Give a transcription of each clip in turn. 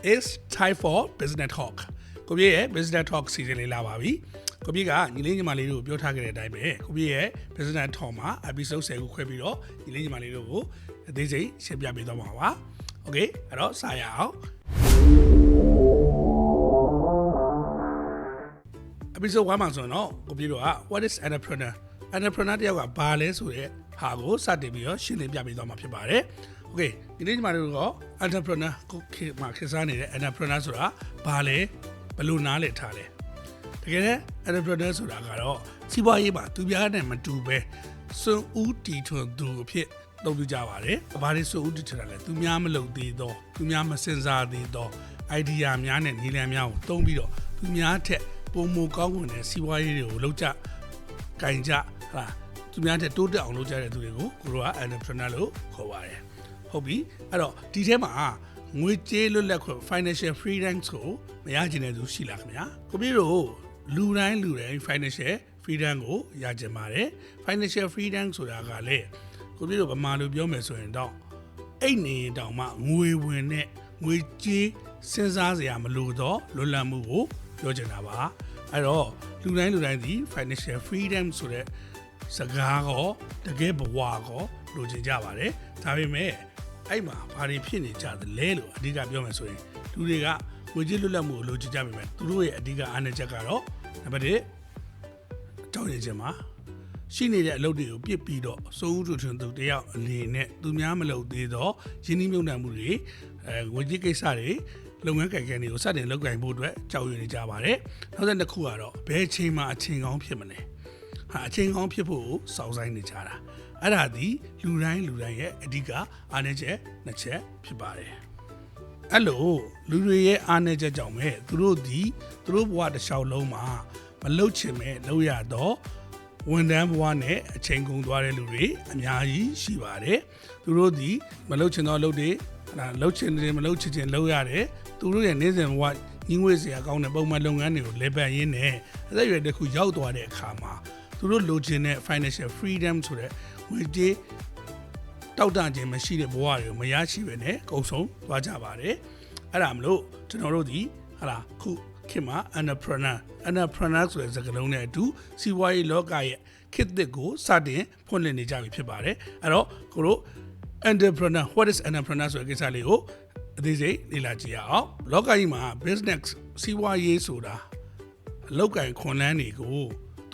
It's time for Business Talk ကိုပြည့်ရဲ့ Business Talk season လေးလာပါပြီကိုပြည့်ကညီလေးညီမလေးတို့ပြောထားခဲ့တဲ့အတိုင်းပဲကိုပြည့်ရဲ့ Business Talk မှာ episode 10ကိုခွဲပြီးတော့ညီလေးညီမလေးတို့ကိုအသေးစိတ်ရှင်းပြပေးသွားမှာပါ Okay အဲ့တော့စရအောင် episode 1မှာဆိုတော့ကိုပြည့်တို့က What is entrepreneur တယောက်ကဘာလဲဆိုတဲ့ဟာကိုစတင်ပြီးတော့ရှင်းလင်းပြပေးသွားမှာဖြစ်ပါတယ် Okay ဒီနေ့ညီမတို့က entrepreneur ကိုမှာခေတ်စားနေတဲ့ entrepreneur ဆိုတာဘာလဲဘယ်လိုနားလည်ထားလဲတကယ်လည်း entrepreneur ဆိုတာကတော့စီးပွားရေးမှာသူများနဲ့မတူပဲစွန့်ဦးတီထွန်သူအဖြစ်သုံးပြကြပါတယ်ဘာလို့စွန့်ဦးတီထွန်တာလဲသူများမလုပ်သေးတော့သူများမစင်စားသေးတော့ idea များနဲ့နည်းလမ်းများကိုသုံးပြီးတော့သူများထက်ပုံမကောင်းတဲ့စီးပွားရေးတွေကိုလုပ်ကြကင်ကြဟာသူများထက်တိုးတက်အောင်လုပ်ကြတဲ့သူတွေကိုကိုတို့က entrepreneur လို့ခေါ်ပါတယ်ဟုတ်ပြီအဲ့တော့ဒီထဲမှာငွေကြေးလွတ်လပ်ခွင့် financial freedom ကိုမရချင်တဲ့သူရှိလားခင်ဗျာကိုပြည့်တို့လူတိုင်း financial freedom ကိုရချင်ပါတယ် financial freedom ဆိုတာကလည်းကိုပြည့်တို့ဗမာလိုပြောမယ်ဆိုရင်တော့အဲ့နေတောင်မှငွေဝင်နဲ့ငွေကြေးစဉ်းစားစရာမလိုတော့လွတ်လပ်မှုကိုပြောချင်တာပါအဲ့တော့လူတိုင်းဒီ financial freedom ဆိုတဲ့စကားကိုတကယ်ဘဝကိုလိုချင်ကြပါတယ်ဒါပေမဲ့အဲ့မှာဘာတွေဖြစ်နေကြသလဲလို့အဓိကပြောမယ်ဆိုရင်လူတွေကငွေကြေးလွတ်လပ်မှုကိုလိုချင်ကြပေမဲ့သူတို့ရဲ့အဓိကအားနည်းချက်ကတော့နံပါတ်1တောင်းရခြင်းမှာရှိနေတဲ့အလုပ်တွေကိုပြစ်ပြီးတော့စိုးဦးထွန်းသူတယောက်အနေနဲ့သူများမလုပ်သေးတော့ရင်းနှီးမြှုပ်နှံမှုတွေငွေကြေးကိစ္စတွေလုပ်ငန်းကိုင်တွေကိုစတင်လုပ်ကိုင်ဖို့အတွက်ကြောက်ရွံ့နေကြပါတယ်နောက်တစ်ခုကတော့ဘယ်အချိန်မှအချိန်ကောင်းဖြစ်မလဲအချိန်ကောင်းဖြစ်ဖို့စောင့်ဆိုင်နေကြတာအဲ့ဒါဒီလူတိုင်းရဲ့အဓိကအားနည်းချက်နှစ်ချက်ဖြစ်ပါတယ်အဲ့လိုလူတွေရဲ့အားနည်းချက်ကြောင့်ပဲသူတို့ဘဝတစ်လျှောက်လုံးမှာမလှုပ်ချင်မဲ့လှုပ်ရတော့ဝန်ထမ်းဘဝနဲ့အချိန်ကုန်သွားတဲ့လူတွေအများကြီးရှိပါတယ်သူတို့ဒီမလှုပ်ချင်တော့လှုပ်တယ်လှုပ်ချင်တယ်မလှုပ်ချင်လှုပ်ရတယ်သူတို့ရဲ့နေ့စဉ်ဘဝညီငွေစရာကောင်းတဲ့ပုံမှန်လုပ်ငန်းတွေကိုလေပတ်ရင်းနဲ့အသက်အရွယ်တစ်ခုရောက်သွားတဲ့အခါမှာသူတို့လိုချင်တဲ့ financial freedom ဆိုတဲ့ငွေကြေးတောက်တခြင်းမရှိတဲ့ဘဝတွေကိုမရရှိပဲနဲ့ကုန်ဆုံးသွားကြပါတယ်အဲ့ဒါမလို့ကျွန်တော်တို့ဒီခုခေတ်မှာ entrepreneur ဆိုတဲ့စကားလုံးနဲ့အတူစီးပွားရေးလောကရဲ့ခေတ်သစ်ကိုစတင်ဖွင့်လှစ်နေကြပြီဖြစ်ပါတယ်အဲ့တော့ကိုတို့ entrepreneur what is entrepreneur ဆိုတဲ့ကိစ္စလေးကိုအသေးစိတ်လေ့လာကြည့်ရအောင်လောကကြီးမှာ business စီးပွားရေးဆိုတာအလုပ်ကိုင်ခွန်လန်းတွေကို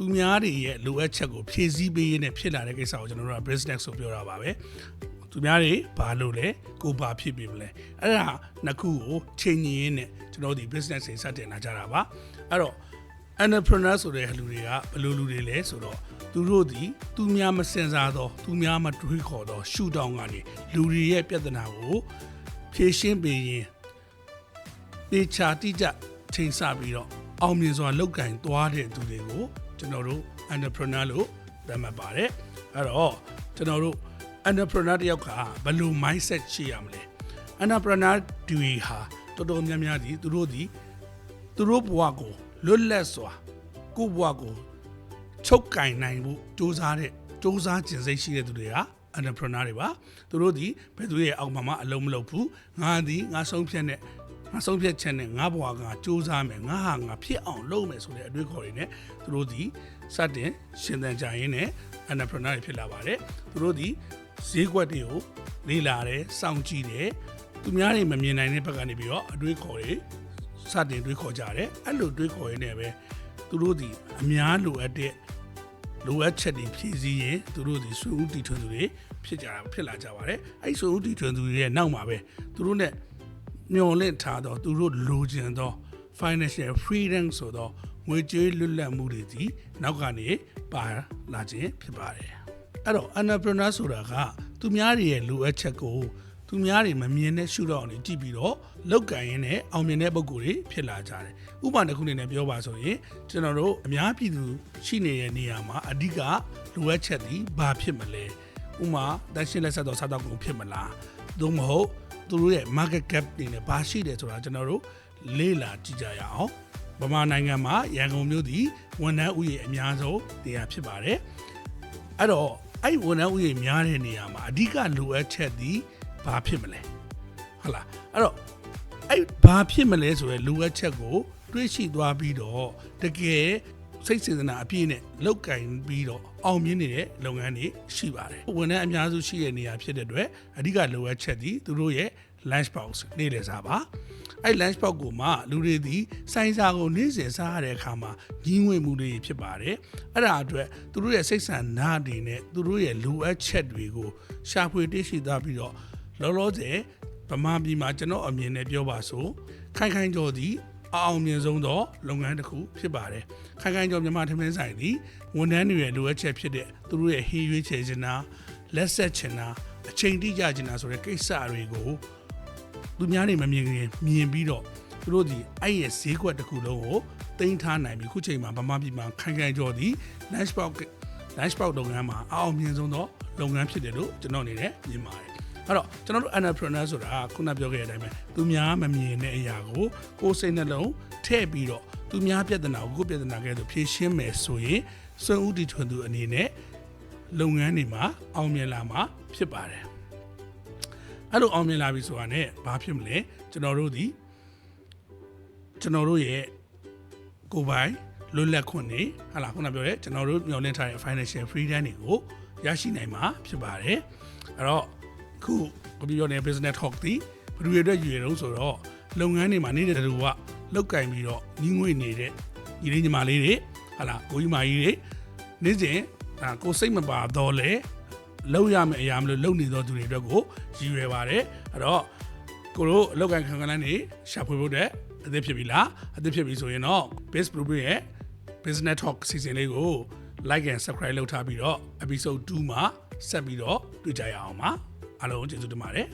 သူများတွေရဲ့လိုအပ်ချက်ကိုဖြည့်ဆည်းပေးရင်းနဲ့ဖြစ်လာတဲ့ကိစ္စကိုကျွန်တော်တို့က business ဆိုပြောတာပါပဲသူများတွေဘာလို့လဲကိုဘာဖြစ်ပြီမလဲအဲ့ဒါနှစ်ခုကိုချိန်ညီရင်းနဲ့ကျွန်တော်ဒီ business တွေစတင်လာကြတာပါအဲ့တော့ entrepreneur ဆိုတဲ့လူတွေကဘယ်လိုလူတွေလဲဆိုတော့သူတို့ဒီသူများမစင်စားတော့သူများမတွေးခေါ်တော့ရှူတောင်းကနေလူတွေရဲ့ပြဿနာကိုဖြေရှင်းပေးရင်တေချာတိကျချိန်ဆပြီးတော့အောင်မြင်စွာလုပ်ကင်သွားတဲ့သူတွေကိုကျွန်တော်တို့ entrepreneur လို့သတ်မှတ်ပါတယ်အဲ့တော့ကျွန်တော်တို့ entrepreneur တယောက်ကဘယ်လို mindset ရှိရမလဲ entrepreneur တွေဟာတော်တော်များများဒီသူတို့ဘဝကိုလွတ်လပ်စွာကိုယ့်ဘဝကိုချုပ်ကင်နိုင်ဖို့စူးစမ်းကျင်စိတ်ရှိတဲ့သူတွေက entrepreneur တွေပါသူတို့ဒီဘယ်သူရဲ့အောက်မှာအလုံးမလုပ်ဘူးငါဆုံးဖြတ်ချက်နဲ့ငါဘဝကစူးစမ်းမယ်ငါဖြစ်အောင်လုပ်မယ်ဆိုတဲ့အတွေးခေါ်တွေနဲ့သူတို့ဒီစတင်ရှင်သန်ကြရင်းနဲ့ entrepreneur တွေဖြစ်လာပါတယ်သူတို့ဒီဈေးကွက်တွေကိုလေ့လာတယ်စောင့်ကြည့်တယ်သူများတွေမမြင်နိုင်တဲ့ဘက်ကနေပြီးတော့အတွေးခေါ်တွေစတင်တွေးခေါ်ကြတယ်အဲ့လိုတွေးခေါ်ရင်းနဲ့ပဲသူတို့ဒီအများလိုအပ်ချက်တွေဖြည့်ဆည်းရင်သူတို့ဒီစွန့်ဦးတီထွင်သူတွေဖြစ်လာကြပါတယ်အဲ့စွန့်ဦးတီထွင်သူတွေရဲ့နောက်မှာပဲသူတို့ ਨੇ မျော်လင့်ထားတော့သူတို့လိုချင်တော့ financial freedom ဆိုတော့ငွေကြေးလွတ်လပ်မှုတွေဒီနောက်ကနေပါလာခြင်းဖြစ်ပါတယ်အဲ့တော့ entrepreneur ဆိုတာကသူများတွေရဲ့လိုအပ်ချက်ကိုသူများတွေမမြင်တဲ့ရှုထောင့်တွေကြည့်ပြီးတော့လောက်ကင်ရင်းနဲ့အောင်မြင်တဲ့ပုံကိုယ်တွေဖြစ်လာကြတယ်ဥပမာတစ်ခုအနေနဲ့ပြောပါဆိုရင်ကျွန်တော်တို့အများပြည်သူရှိနေတဲ့နေရာမှာအဓိကလိုအပ်ချက်ဒီဘာဖြစ်မလဲဥပမာတန်ရှင်းလက်ဆက်တော့စားတော့ကုန်ဖြစ်မလားသို့မဟုတ်သူတို့ရဲ့ market cap တွေနဲ့ဘာရှိတယ်ဆိုတာကျွန်တော်တို့လေ့လာကြည့်ကြရအောင်ဗမာနိုင်ငံမှာရန်ကုန်မြို့ဒီဝန်ထမ်းဥယျာဉ်အများဆုံးနေရာဖြစ်ပါတယ်အဲ့တော့အဲ့ဝန်ထမ်းဥယျာဉ်များတဲ့နေရာမှာအဓိကလိုအပ်ချက်ဒီဘာဖြစ်မလဲဟုတ်လားအဲ့တော့ အဲ့ဘာဖြစ်မလဲဆိုရယ်လိုအပ်ချက်ကိုတွေးရှိသွားပြီးတော့တကယ်စိတ်စေတနာအပြည့်နဲ့လောက်ကင်ပြီးတော့အောင်မြင်နေတဲ့လုပ်ငန်းတွေရှိပါတယ်ဝန်ထမ်းအများစုရှိတဲ့နေရာဖြစ်တဲ့အတွက်အဓိကလိုအပ်ချက်ဒီသူတို့ရဲ့ lunch box နေ့လည်စာပါအဲ့ lunch box ကိုမှလူတွေဒီစိုင်းစာကိုနေ့စဉ်စားရတဲ့အခါမှာညီးငွေမှုတွေဖြစ်ပါတယ်အဲ့ဒါအတွက်သူတို့ရဲ့စိတ်ဆန္ဒတွေနဲ့သူတို့ရဲ့လိုအပ်ချက်တွေကိုရှာဖွေတွေ့ရှိသွားပြီးတော့လောလောဆယ်ဗမာပြည်မှာကျွန်တော်အမြင်နဲ့ပြောပါဆိုခိုင်ခိုင်ကျော်ဒီအောင်မြင်ဆုံးသောလုပ်ငန်းတစ်ခုဖြစ်ပါတယ်။ခိုင်ခိုင်ကျော်မြန်မာထမင်းဆိုင်ဒီဝန်ထမ်းတွေရဲ့လိုအပ်ချက်ဖြစ်တဲ့သူတို့ရဲ့ဟင်းရွေးချယ်ခြင်းနာလက်ဆက်ခြင်းနာအချိန်တိကျခြင်းနာဆိုတဲ့ကိစ္စတွေကိုသူများနေမမြင်ခင်မြင်ပြီးတော့သူတို့ဒီအဲ့ရဲ့ဈေးကွက်တစ်ခုလုံးကိုတင်ထားနိုင်ပြီခုချိန်မှာဗမာပြည်မှာခိုင်ခိုင်ကျော်ဒီ lunch box လုပ်ငန်းမှာအောင်မြင်ဆုံးသောလုပ်ငန်းဖြစ်တယ်လို့ကျွန်တော်အနေနဲ့မြင်ပါတယ်အဲ့တော့ကျွန်တော်တို့ entrepreneur ဆိုတာခုနပြောခဲ့တဲ့အတိုင်းပဲသူများမမြင်တဲ့အရာကိုကိုယ်စိတ်နှလုံးထည့်ပြီးတော့သူများပြဿနာကိုကိုယ်ပြဿနာကဲဆိုဖြေရှင်းမယ်ဆိုရင်စွန့်ဦးတည်ထွန်းသူအနေနဲ့လုပ်ငန်းတွေမှာအောင်မြင်လာမှာဖြစ်ပါတယ်အဲ့လိုအောင်မြင်လာပြီဆိုတာ ਨੇ ဘာဖြစ်မလဲကျွန်တော်တို့ရဲ့ကိုယ်ပိုင်လွတ်လပ်ခွင့်နေဟာလားခုနပြောရဲကျွန်တော်တို့မျှော်လင့်ထားတဲ့ financial freedom တွေကိုရရှိနိုင်မှာဖြစ်ပါတယ်အဲ့တော့ခုပြောနေ business talk ဒီဘယ်လိုအတွက်ယူရအောင်ဆိုတော့လုပ်ငန်းတွေမှာနေတဲ့တူကလောက်ကင်ပြီးတော့ညီးငွေနေတဲ့ညီလေးညီမလေးတွေဟာလားကိုကြီးမကြီးတွေနေ့စဉ်ကိုစိတ်မပါတော့လဲလောက်ရမယ့်အရာမလို့လုံနေသောသူတွေအတွက်ကိုရည်ရွယ်ပါတယ်အဲ့တော့ကိုတို့အလောက်ကင်ခံခံလန်းနေရှာဖွေဖို့တဲ့အသစ်ဖြစ်ပြီလားအသစ်ဖြစ်ပြီဆိုရင်တော့ Base Blueprint ရဲ့ Business Talk စီစဉ်လေးကို like and subscribe လုပ်ထားပြီးတော့ episode 2မှာဆက်ပြီးတော့တွေ့ကြရအောင်ပါအားလုံးကျေးဇူးတင်ပါတယ်